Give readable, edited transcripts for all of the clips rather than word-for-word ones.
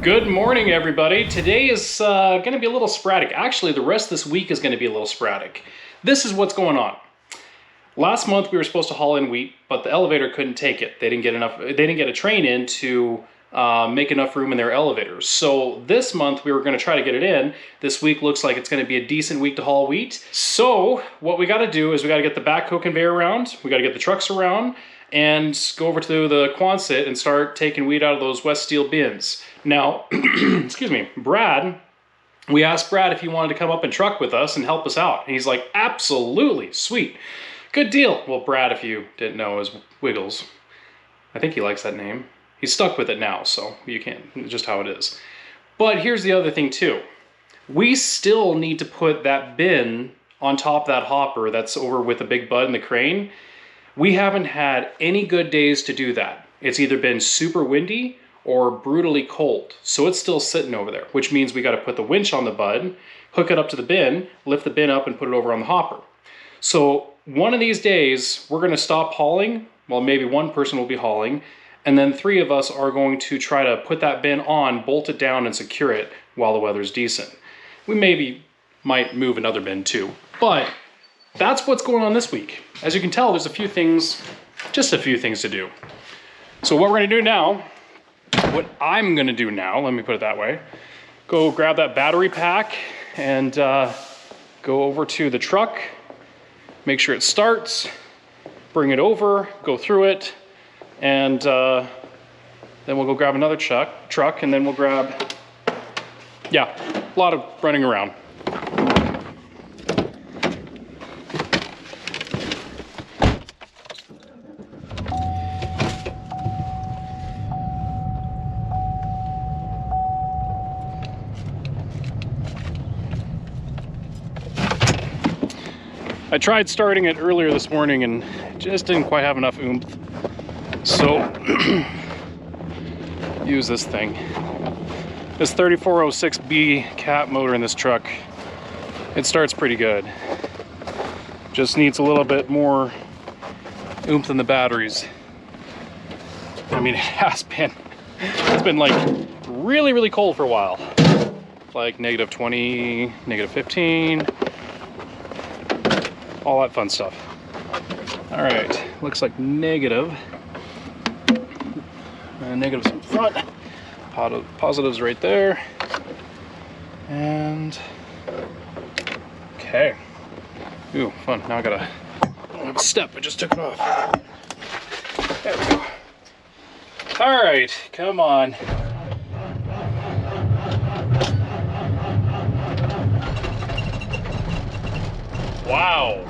Good morning, everybody. Today is going to be a little sporadic. Actually, the rest of this week is going to be a little sporadic. This is what's going on. Last month we were supposed to haul in wheat, but the elevator couldn't take it. They didn't get enough. They didn't get a train in to make enough room in their elevators. So this month we were going to try to get it in. This week looks like it's going to be a decent week to haul wheat. So what we got to do is we got to get the backhoe conveyor around. We got to get the trucks around and go over to the Quonset and start taking wheat out of those West Steel bins. Now, excuse me, Brad, we asked Brad if he wanted to come up and truck with us and help us out. And he's like, absolutely, sweet. Good deal. Well, Brad, if you didn't know, is Wiggles. I think he likes that name. He's stuck with it now, so you can't, just how it is. But here's the other thing too. We still need to put that bin on top of that hopper that's over with the big bud and the crane. We haven't had any good days to do that. It's either been super windy or brutally cold. So it's still sitting over there, which means we got to put the winch on the bud, hook it up to the bin, lift the bin up and put it over on the hopper. So one of these days we're going to stop hauling. Well, maybe one person will be hauling, and then three of us are going to try to put that bin on, bolt it down and secure it while the weather's decent. We might move another bin too, but that's what's going on this week. As you can tell, there's just a few things to do. So what we're going to do now, what I'm going to do now, let me put it that way, go grab that battery pack and go over to the truck, make sure it starts, bring it over, go through it, and then we'll go grab another truck, and then we'll grab, yeah, a lot of running around. I tried starting it earlier this morning and just didn't quite have enough oomph. So, use this thing. This 3406B cat motor in this truck, it starts pretty good. Just needs a little bit more oomph than the batteries. I mean, it's been like really, really cold for a while. Like -20, -15. All that fun stuff. All right, looks like negative. Negatives in front. Positives right there. And okay. Ooh, fun. Now I gotta step. I just took it off. There we go. All right, come on. Wow.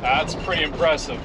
That's pretty impressive.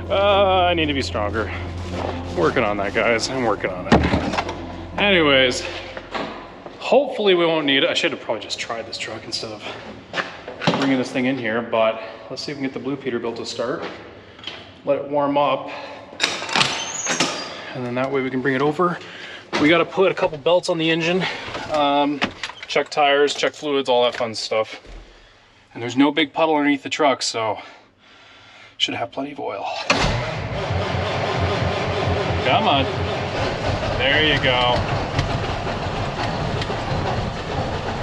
I need to be stronger. Working on that, guys. I'm working on it. Anyways, hopefully we won't need it. I should have probably just tried this truck instead of bringing this thing in here, but let's see if we can get the Blue Peterbilt to start. Let it warm up, and then that way we can bring it over. We got to put a couple belts on the engine, check tires, check fluids, all that fun stuff. And there's no big puddle underneath the truck, so should have plenty of oil. Come on. There you go.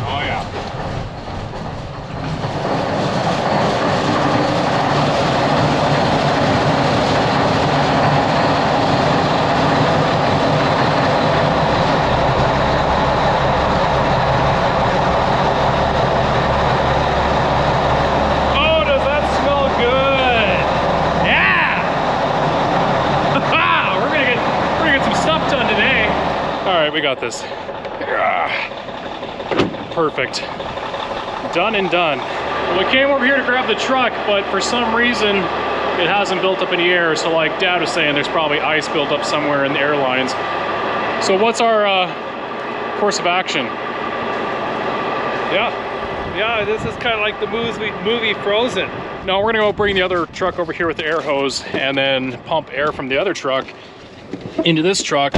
Oh yeah. We got this. Perfect. Done and done. Well, we came over here to grab the truck, but for some reason it hasn't built up any air. So like Dad was saying, there's probably ice built up somewhere in the air lines. So what's our course of action? Yeah, this is kind of like the movie Frozen. No, we're gonna go bring the other truck over here with the air hose and then pump air from the other truck into this truck.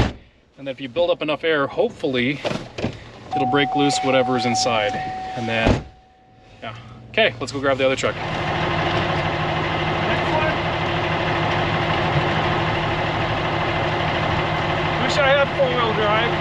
And if you build up enough air, hopefully it'll break loose whatever's inside. And then, yeah. Okay, let's go grab the other truck. Next one. Wish I had four-wheel drive.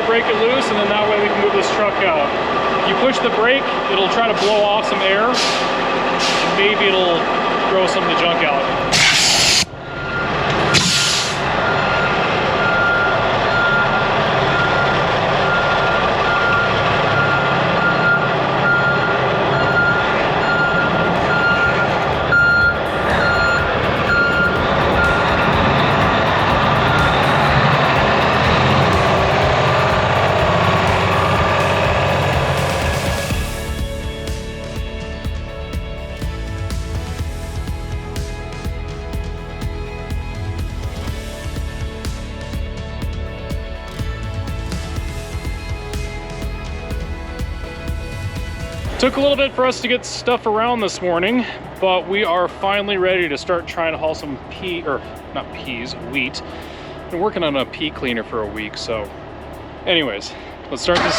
Break it loose, and then that way we can move this truck out. You push the brake, it'll try to blow off some air, and maybe it'll throw some of the junk out. Took a little bit for us to get stuff around this morning, but we are finally ready to start trying to haul some wheat. Been working on a pea cleaner for a week, so anyways, let's start this.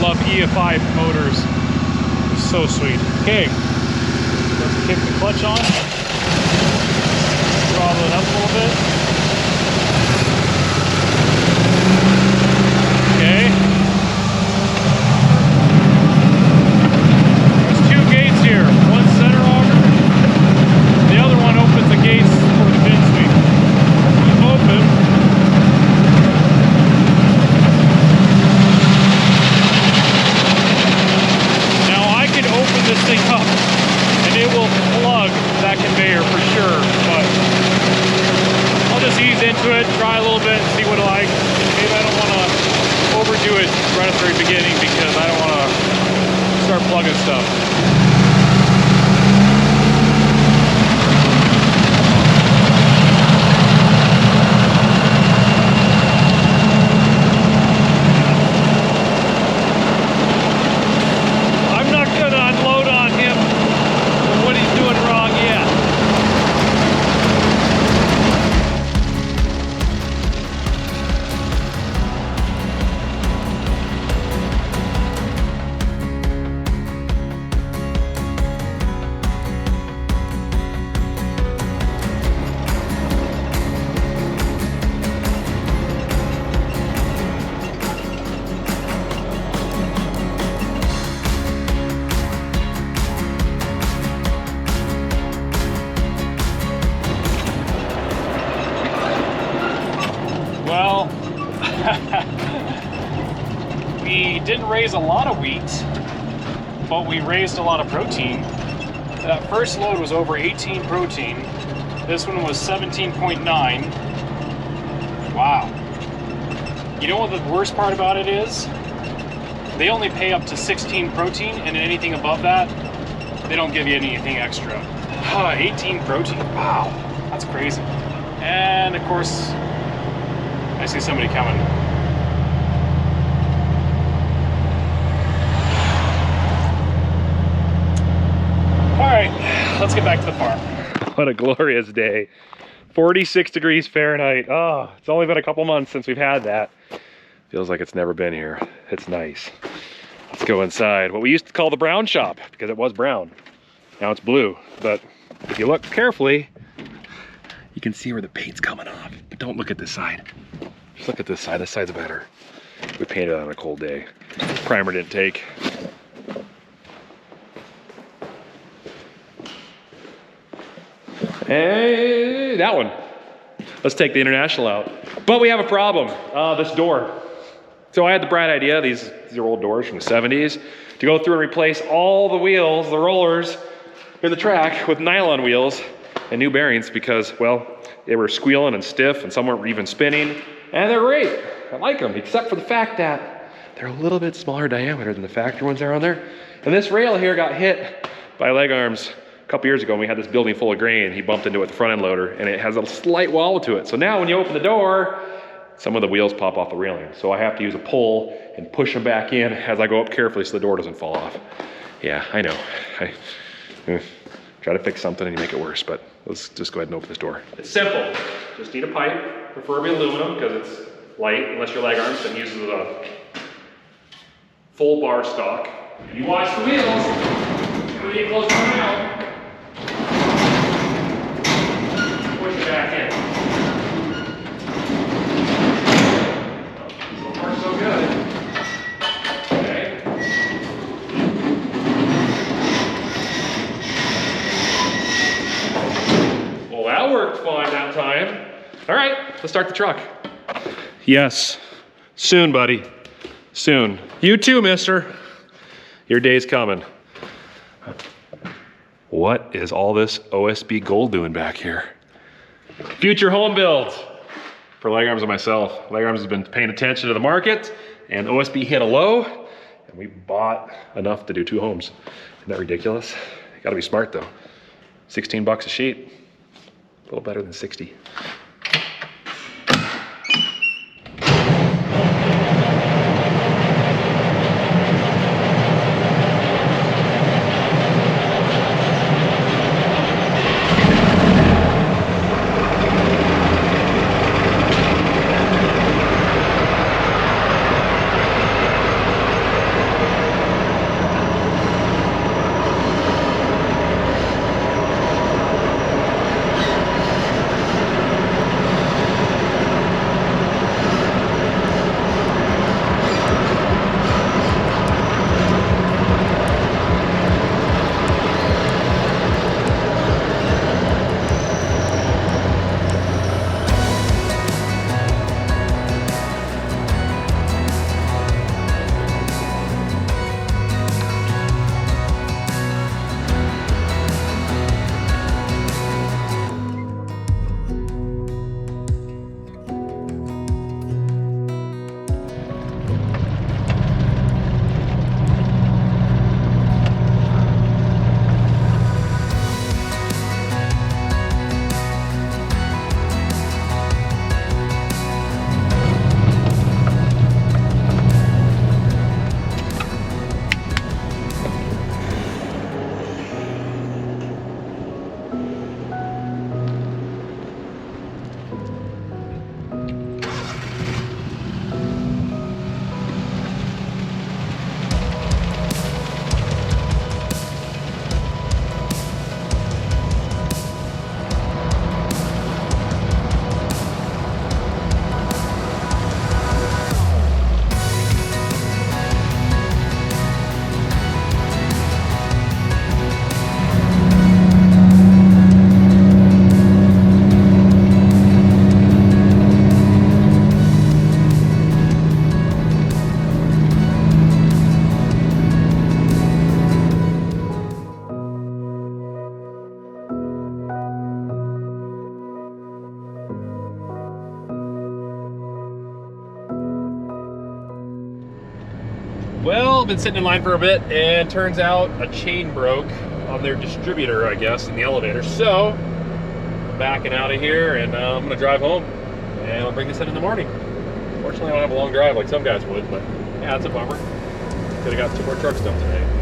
Love EFI motors, they're so sweet. Okay, let's kick the clutch on, throttle it up a little bit. Okay. Into it, try a little bit, see what I like. Maybe I don't want to overdo it right at the very beginning because I don't want to start plugging stuff. I'm not going to unload on him for what he's doing wrong yet. Well, we didn't raise a lot of wheat, but we raised a lot of protein. That first load was over 18 protein. This one was 17.9. Wow. You know what the worst part about it is? They only pay up to 16 protein, and anything above that, they don't give you anything extra. 18 protein, wow, that's crazy. And of course, I see somebody coming. All right, let's get back to the farm. What a glorious day. 46 degrees Fahrenheit. Oh, it's only been a couple months since we've had that. Feels like it's never been here. It's nice. Let's go inside. What we used to call the brown shop, because it was brown. Now it's blue. But if you look carefully, you can see where the paint's coming off. But don't look at this side. Just look at this side. This side's better. We painted it on a cold day. Primer didn't take. Hey, that one. Let's take the International out. But we have a problem. This door. So I had the bright idea, these are old doors from the 70s, to go through and replace all the wheels, the rollers in the track with nylon wheels and new bearings because, well, they were squealing and stiff and some weren't even spinning. And they're great. I like them, except for the fact that they're a little bit smaller diameter than the factory ones are on there. And this rail here got hit by leg arms a couple years ago when we had this building full of grain. He bumped into it with the front end loader and it has a slight wobble to it. So now when you open the door, some of the wheels pop off the railing. So I have to use a pull and push them back in as I go up carefully so the door doesn't fall off. Yeah, I know. I try to fix something and you make it worse, but let's just go ahead and open this door. It's simple. Just need a pipe, preferably aluminum because it's light, unless your leg arms, then uses a full bar stock. You watch the wheels. When you get close to them out, push it back in. So far, so good. Okay. Well, that worked fine that time. All right, let's start the truck. Yes, soon, buddy. Soon. You too, mister. Your day's coming. What is all this OSB gold doing back here? Future home builds for Leg Arms and myself. Leg Arms has been paying attention to the market and OSB hit a low and we bought enough to do 2 homes. Isn't that ridiculous? You gotta be smart though. 16 bucks a sheet, a little better than 60. Well, been sitting in line for a bit, and turns out a chain broke on their distributor, I guess, in the elevator. So, I'm backing out of here, and I'm gonna drive home, and I'll bring this in the morning. Fortunately, I don't have a long drive like some guys would, but yeah, it's a bummer. Could have got 2 more trucks done today.